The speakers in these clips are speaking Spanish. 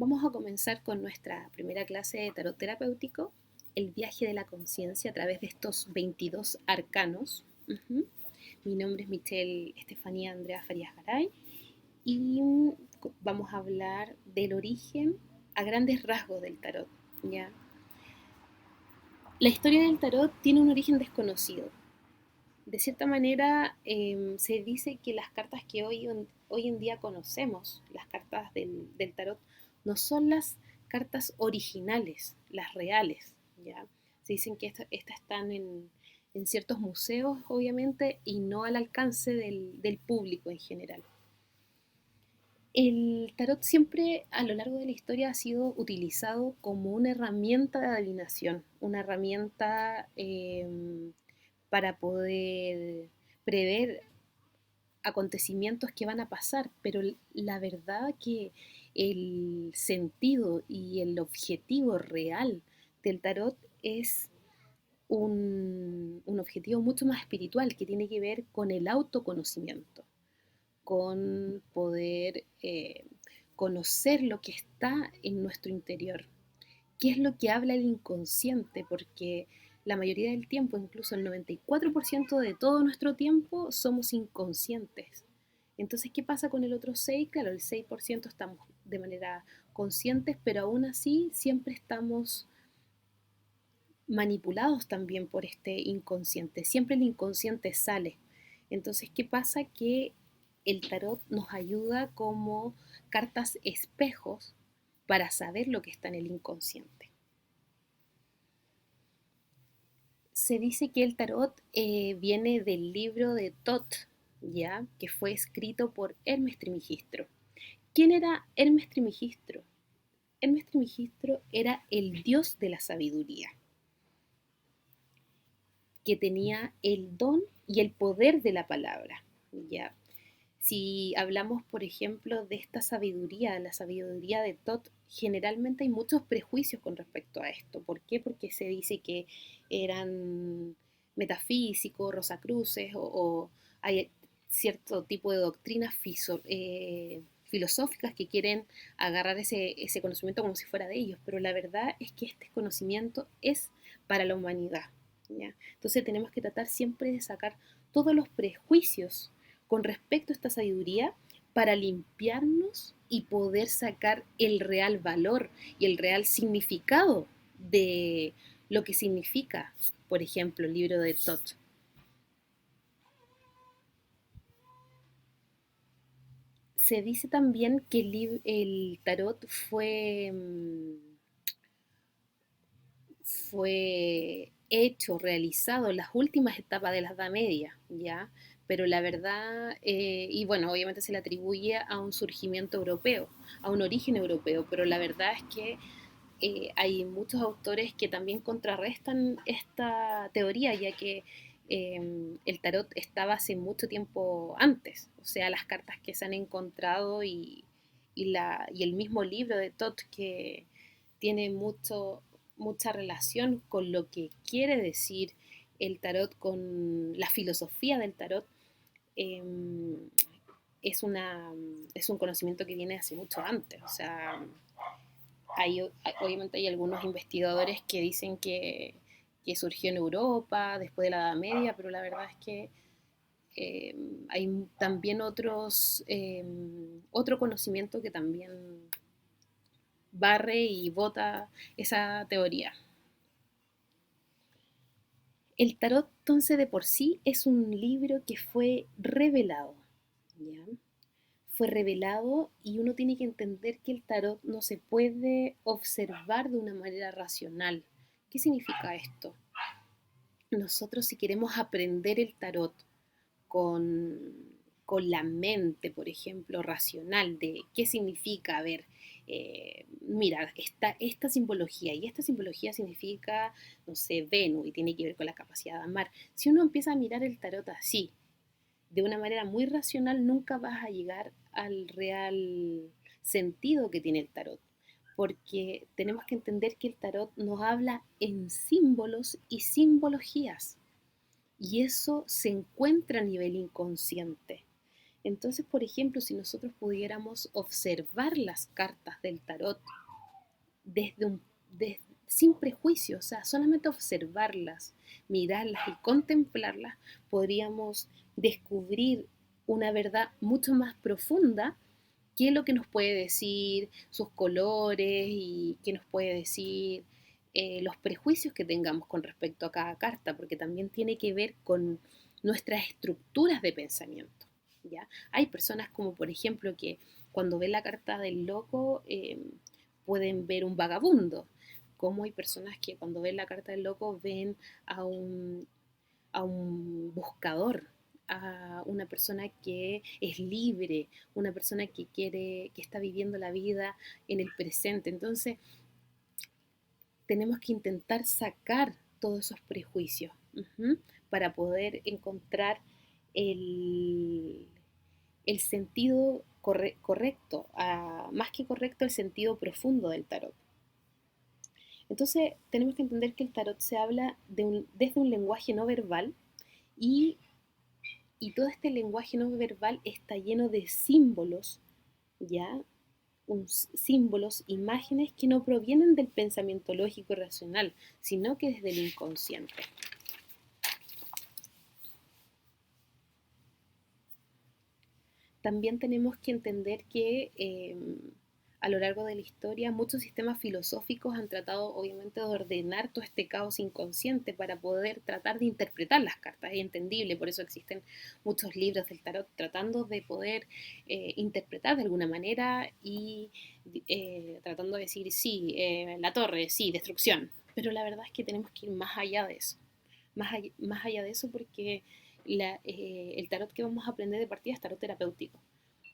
Vamos a comenzar con nuestra primera clase de tarot terapéutico, el viaje de la conciencia a través de estos 22 arcanos. Mi nombre es Michelle Estefanía Andrea Farías Garay y vamos a hablar del origen a grandes rasgos del tarot. ¿Ya? La historia del tarot tiene un origen desconocido. De cierta manera, se dice que las cartas que hoy en día conocemos, las cartas del tarot, no son las cartas originales, las reales, ¿ya? Se dicen que estas están en ciertos museos, obviamente, y no al alcance del público en general. El tarot siempre a lo largo de la historia ha sido utilizado como una herramienta de adivinación, una herramienta para poder prever acontecimientos que van a pasar, pero la verdad que el sentido y el objetivo real del tarot es un objetivo mucho más espiritual que tiene que ver con el autoconocimiento, con poder conocer lo que está en nuestro interior, qué es lo que habla el inconsciente, porque la mayoría del tiempo, incluso el 94% de todo nuestro tiempo, somos inconscientes. Entonces, ¿qué pasa con el otro 6%? Claro, el 6% estamos de manera conscientes, pero aún así siempre estamos manipulados también por este inconsciente. Siempre el inconsciente sale. Entonces, ¿qué pasa? Que el tarot nos ayuda como cartas espejos para saber lo que está en el inconsciente. Se dice que el tarot viene del libro de Thoth, ¿ya? Que fue escrito por Hermes Trismegisto. ¿Quién era Hermes Trismegisto? Hermes Trismegisto era el dios de la sabiduría, que tenía el don y el poder de la palabra, ¿ya? Si hablamos, por ejemplo, de esta sabiduría, la sabiduría de Thoth, generalmente hay muchos prejuicios con respecto a esto. ¿Por qué? Porque se dice que eran metafísicos, rosacruces, o hay cierto tipo de doctrinas filosóficas que quieren agarrar ese conocimiento como si fuera de ellos, pero la verdad es que este conocimiento es para la humanidad, ¿ya? Entonces tenemos que tratar siempre de sacar todos los prejuicios con respecto a esta sabiduría para limpiarnos y poder sacar el real valor y el real significado de lo que significa, por ejemplo, el libro de Thoth. Se dice también que el tarot fue hecho, realizado en las últimas etapas de la Edad Media, ¿ya? Pero la verdad, y bueno, obviamente se le atribuye a un surgimiento europeo, a un origen europeo, pero la verdad es que hay muchos autores que también contrarrestan esta teoría, ya que el tarot estaba hace mucho tiempo antes, o sea, las cartas que se han encontrado y el mismo libro de Thoth que tiene mucha relación con lo que quiere decir el tarot, con la filosofía del tarot, eh, es, una, es un conocimiento que viene hace mucho antes, o sea, obviamente hay algunos investigadores que dicen que surgió en Europa después de la Edad Media, pero la verdad es que eh, hay también otro conocimiento que también barre y bota esa teoría. El tarot entonces de por sí es un libro que fue revelado, ¿ya? Fue revelado y uno tiene que entender que el tarot no se puede observar de una manera racional. ¿Qué significa esto? Nosotros si queremos aprender el tarot con, con la mente, por ejemplo, racional, de qué significa, a ver, mira, esta simbología y esta simbología significa, no sé, Venus y tiene que ver con la capacidad de amar. Si uno empieza a mirar el tarot así, de una manera muy racional, nunca vas a llegar al real sentido que tiene el tarot, porque tenemos que entender que el tarot nos habla en símbolos y simbologías, y eso se encuentra a nivel inconsciente. Entonces, por ejemplo, si nosotros pudiéramos observar las cartas del tarot desde sin prejuicio, o sea, solamente observarlas, mirarlas y contemplarlas, podríamos descubrir una verdad mucho más profunda que lo que nos puede decir sus colores y qué nos puede decir los prejuicios que tengamos con respecto a cada carta, porque también tiene que ver con nuestras estructuras de pensamiento. ¿Ya? Hay personas como por ejemplo que cuando ven la carta del loco pueden ver un vagabundo, como hay personas que cuando ven la carta del loco ven a a un buscador, a una persona que es libre, una persona que quiere, que está viviendo la vida en el presente. Entonces, tenemos que intentar sacar todos esos prejuicios para poder encontrar el, el sentido correcto, más que correcto, el sentido profundo del tarot. Entonces, tenemos que entender que el tarot se habla desde un lenguaje no verbal y y todo este lenguaje no verbal está lleno de símbolos, ¿ya? Símbolos, imágenes que no provienen del pensamiento lógico y racional, sino que desde el inconsciente. También tenemos que entender que a lo largo de la historia muchos sistemas filosóficos han tratado obviamente de ordenar todo este caos inconsciente para poder tratar de interpretar las cartas. Es entendible, por eso existen muchos libros del tarot tratando de poder interpretar de alguna manera y tratando de decir, sí, la torre, sí, destrucción. Pero la verdad es que tenemos que ir más allá de eso. Más allá de eso porque el tarot que vamos a aprender de partida es tarot terapéutico.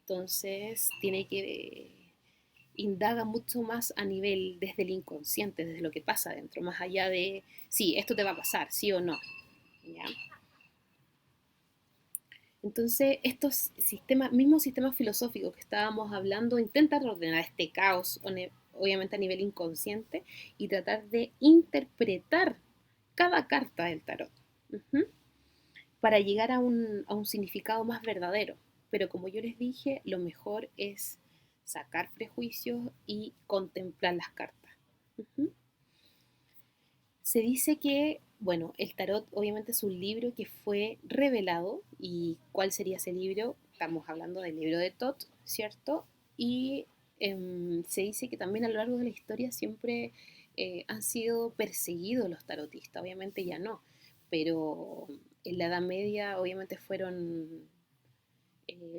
Entonces tiene que indaga mucho más a nivel desde el inconsciente, desde lo que pasa dentro, más allá de sí, esto te va a pasar, sí o no. ¿Ya? Entonces, estos mismos sistemas filosóficos que estábamos hablando intentan ordenar este caos, obviamente a nivel inconsciente, y tratar de interpretar cada carta del tarot. Uh-huh. Para llegar a un significado más verdadero. Pero como yo les dije, lo mejor es sacar prejuicios y contemplar las cartas. Uh-huh. Se dice que, bueno, el tarot obviamente es un libro que fue revelado. ¿Y cuál sería ese libro? Estamos hablando del libro de Thoth, ¿cierto? Y se dice que también a lo largo de la historia siempre han sido perseguidos los tarotistas, obviamente ya no, pero en la Edad Media obviamente fueron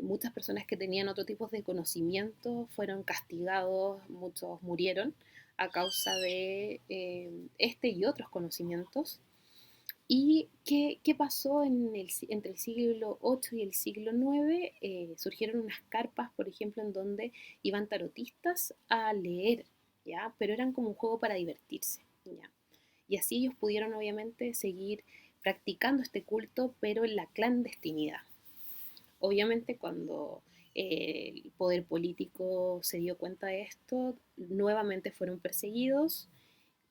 muchas personas que tenían otro tipo de conocimiento fueron castigados, muchos murieron a causa de este y otros conocimientos. ¿Y qué pasó entre el siglo VIII y el siglo IX? Surgieron unas carpas, por ejemplo, en donde iban tarotistas a leer, ¿ya? Pero eran como un juego para divertirse, ¿ya? Y así ellos pudieron, obviamente, seguir practicando este culto, pero en la clandestinidad. Obviamente cuando el poder político se dio cuenta de esto, nuevamente fueron perseguidos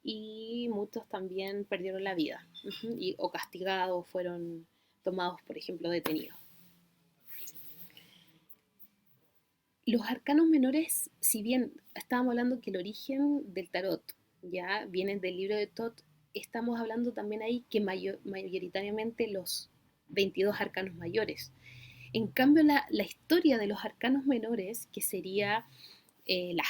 y muchos también perdieron la vida o castigados, fueron tomados, por ejemplo, detenidos. Los arcanos menores, si bien estábamos hablando que el origen del tarot ya viene del libro de Thoth, estamos hablando también ahí que mayoritariamente los 22 arcanos mayores. En cambio, la historia de los arcanos menores, que sería eh, la,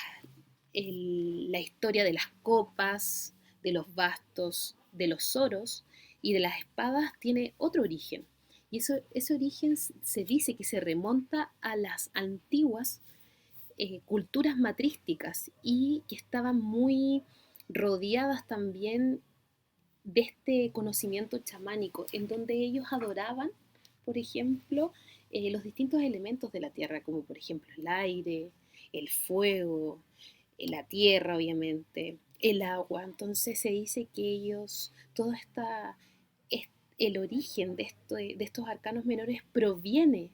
la historia de las copas, de los bastos, de los oros y de las espadas, tiene otro origen. Y ese origen se dice que se remonta a las antiguas culturas matrísticas y que estaban muy rodeadas también de este conocimiento chamánico, en donde ellos adoraban, por ejemplo, los distintos elementos de la tierra, como por ejemplo el aire, el fuego, la tierra, obviamente, el agua. Entonces se dice que ellos, toda esta, el origen de estos arcanos menores proviene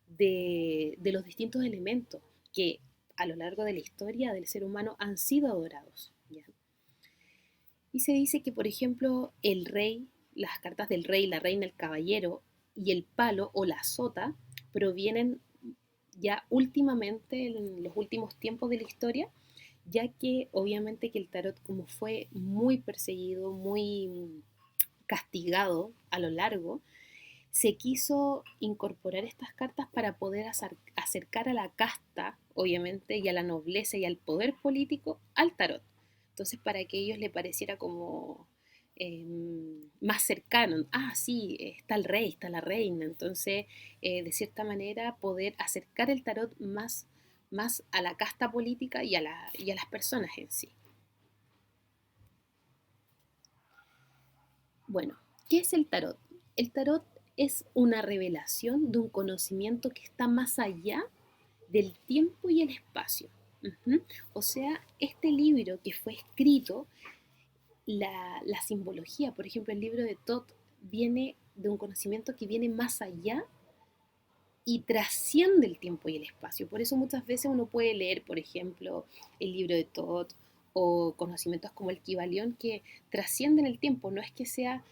de los distintos elementos que a lo largo de la historia del ser humano han sido adorados. ¿Ya? Y se dice que, por ejemplo, el rey, las cartas del rey, la reina, el caballero y el palo o la sota provienen ya últimamente, en los últimos tiempos de la historia, ya que obviamente que el tarot como fue muy perseguido, muy castigado a lo largo, se quiso incorporar estas cartas para poder acercar a la casta, obviamente, y a la nobleza y al poder político al tarot. Entonces, para que ellos le pareciera como eh, más cercano, ah, sí, está el rey, está la reina, entonces, de cierta manera, poder acercar el tarot más a la casta política y a las personas en sí. Bueno, ¿qué es el tarot? El tarot es una revelación de un conocimiento que está más allá del tiempo y el espacio. Ujú. O sea, este libro que fue escrito, la simbología, por ejemplo, el libro de Thoth viene de un conocimiento que viene más allá y trasciende el tiempo y el espacio. Por eso muchas veces uno puede leer, por ejemplo, el libro de Thoth o conocimientos como el Kybalión que trascienden el tiempo. No es que sea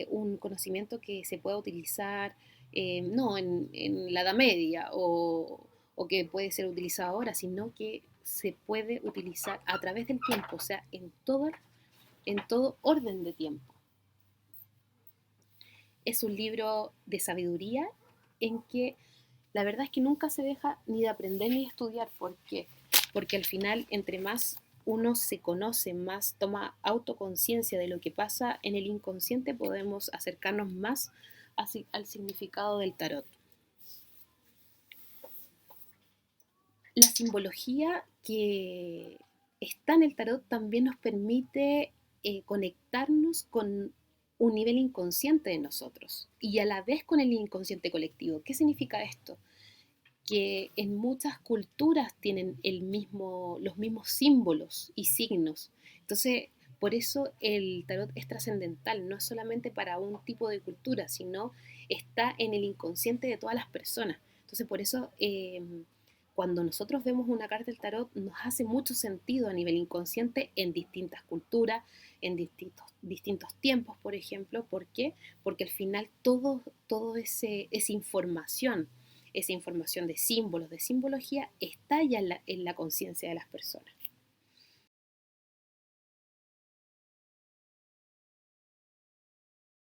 un conocimiento que se pueda utilizar no, en la Edad Media o que puede ser utilizado ahora, sino que se puede utilizar a través del tiempo, o sea, en todo orden de tiempo. Es un libro de sabiduría en que la verdad es que nunca se deja ni de aprender ni de estudiar. ¿Por qué? Porque al final, entre más uno se conoce, más toma autoconciencia de lo que pasa en el inconsciente, podemos acercarnos más al significado del tarot. La simbología que está en el tarot también nos permite conectarnos con un nivel inconsciente de nosotros y a la vez con el inconsciente colectivo. ¿Qué significa esto? Que en muchas culturas tienen los mismos símbolos y signos. Entonces, por eso el tarot es trascendental, no es solamente para un tipo de cultura, sino está en el inconsciente de todas las personas. Entonces, por eso cuando nosotros vemos una carta del tarot, nos hace mucho sentido a nivel inconsciente en distintas culturas, en distintos tiempos, por ejemplo. ¿Por qué? Porque al final todo esa información de símbolos, de simbología, está ya en la conciencia de las personas.